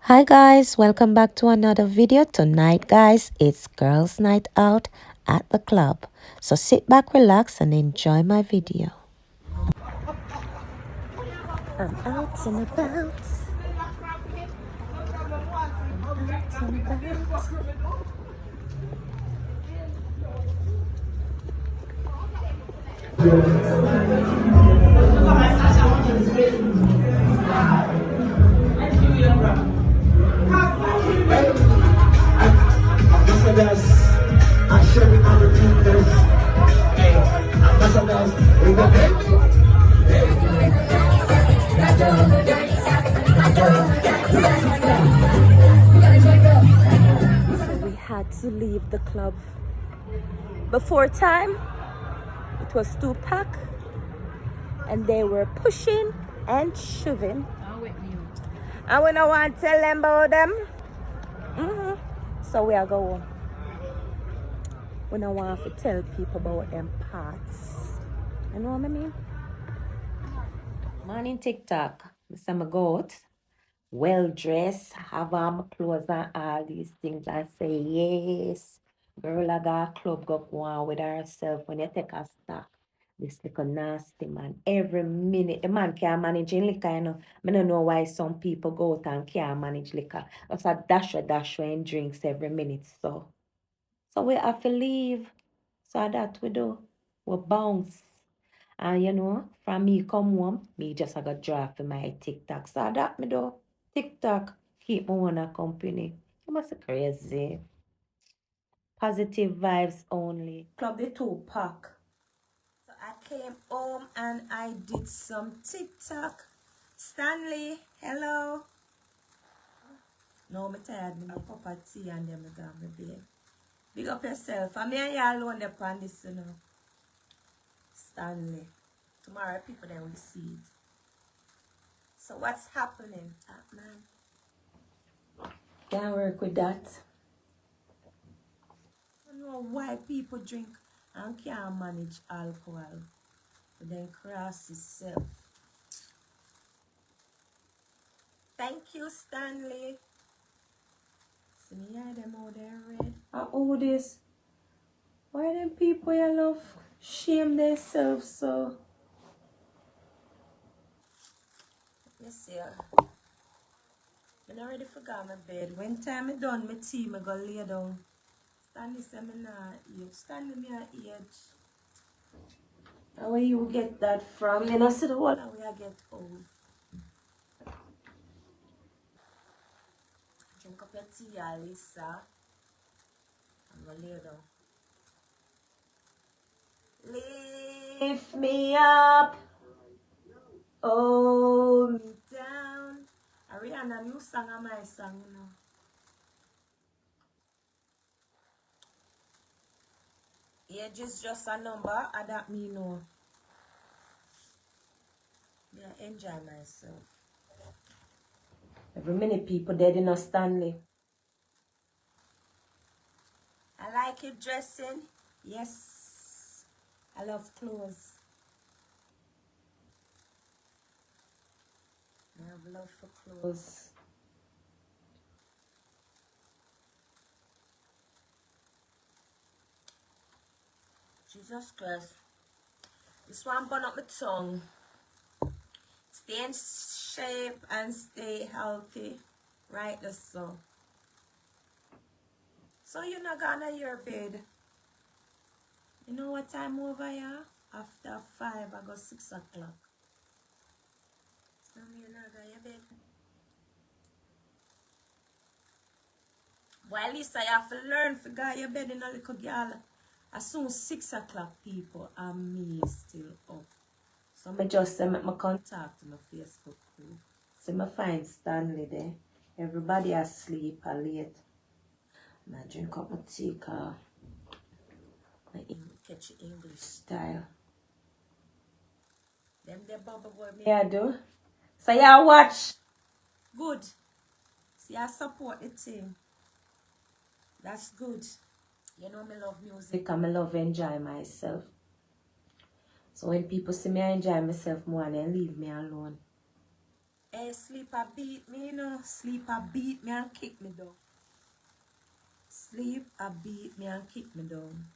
Hi guys, welcome back to another video. Tonight guys, it's girls night out at the club. So sit back, relax and enjoy my video. I'm out and about. Ambassadors are sharing our fingers. Hey, ambassadors, we got So we had to leave the club before time. It was too packed and they were pushing and shoving. And we don't want to tell them about them. So we are going. We don't want to tell people about them parts. You know what I mean? Morning TikTok. Mr. Magot. Well dressed, have on my clothes and all these things. I say yes. Girl, I got a club go on with herself when you take a stock. This little nasty man. Every minute, the man can't manage in liquor, you know. I don't know why some people go out and can't manage liquor. That's a dash and drinks every minute. So we have to leave. So that we do. We bounce. And you know, from me come home, me just I got draw for my TikTok. So that me do. TikTok keep me wanna company. You must be crazy. Positive vibes only. Club the 2-pack. So I came home and I did some TikTok. Stanley, hello. No, me tired. Me need cup of tea and then me go my bed. Big up yourself. And me and you alone upon this, you know. Stanley. Tomorrow people then will see it. So what's happening? Man. Can't work with that. I don't know why people drink and can't manage alcohol. But then cross itself. Thank you, Stanley. See me hear them out there red. And all this. Why them people you love shame themselves so? You see, I already forgot my bed. When time I done my tea, I go lay down. Stanley said me not age. Stanley me a age. And where you get that from? You know, see the whole of where I get old. Drink up your tea, Alisa. I'm gonna lay down. Lift me up, hold me down. Ariana, new song of my song, you know. Age is just a number, and that me know. I enjoy myself. Every minute people dead in a Stanley. I like it dressing. Yes. I love clothes. I have love for clothes. Jesus Christ. This one burn up my tongue. Stay in shape and stay healthy. Right this so. So you're not gonna your bed. You know what time over here? After 5, I go 6 o'clock. So you're not gonna your bed. Well, at least I have to learn to go your bed in a little girl. As soon as 6 o'clock people and me still up. So I just say make my contact to my Facebook group. So I find Stanley there. Everybody asleep or late. And I drink up my tea car. I catch English style. Them the bubble boy me I do. So y'all watch. Good. See I support the team. That's good. You know me love music and me love enjoy myself. So when people see me enjoy myself more, they leave me alone. Hey, sleep a beat me, you know. Sleep a beat me and kick me down. Sleep a beat me and kick me down.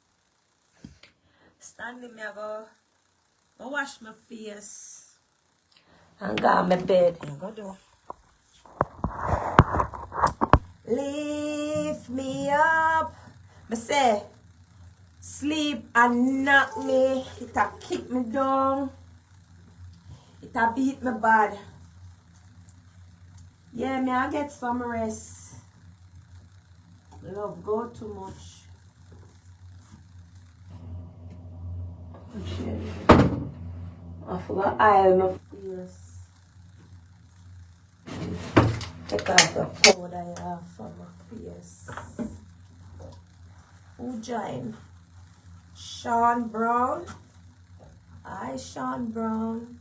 Standing me, I go wash my face. And go on my bed. I go do. Lift me up. I say, sleep and knock me. It a kick me down. It a beat me bad. Yeah, me I get some rest. Love go too much. I forgot I my face. Take off the powder I have from my face. Who join? Sean Brown. Hi, Sean Brown.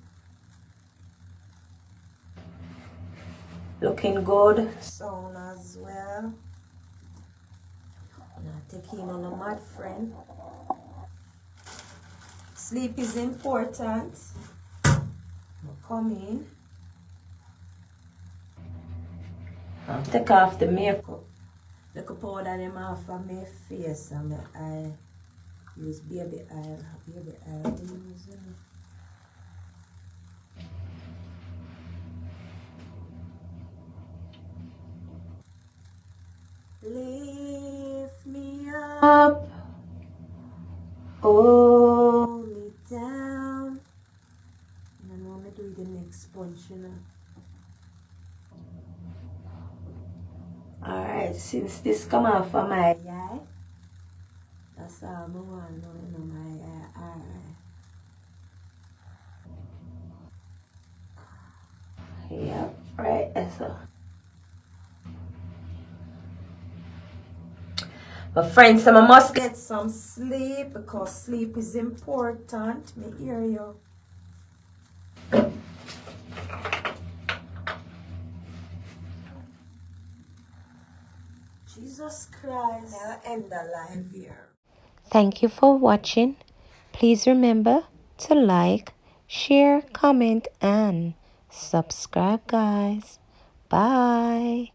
Looking good. Sound as well. Now take him on a mad friend. Sleep is important. Come in. I'll take off the makeup. Look up powder them off of my face and my eye. Use baby oil. Baby oil. Lift me up, hold me down. And I know I'm doing the next punch, you know. Alright, since this come off of my eye, that's all I want to know, you know, my eye. Alright. Yep, right, that's all. My friends, so I must get some sleep because sleep is important. Me hear you. Jesus Christ. I'll end the live here. Thank you for watching. Please remember to like, share, comment, and subscribe, guys. Bye.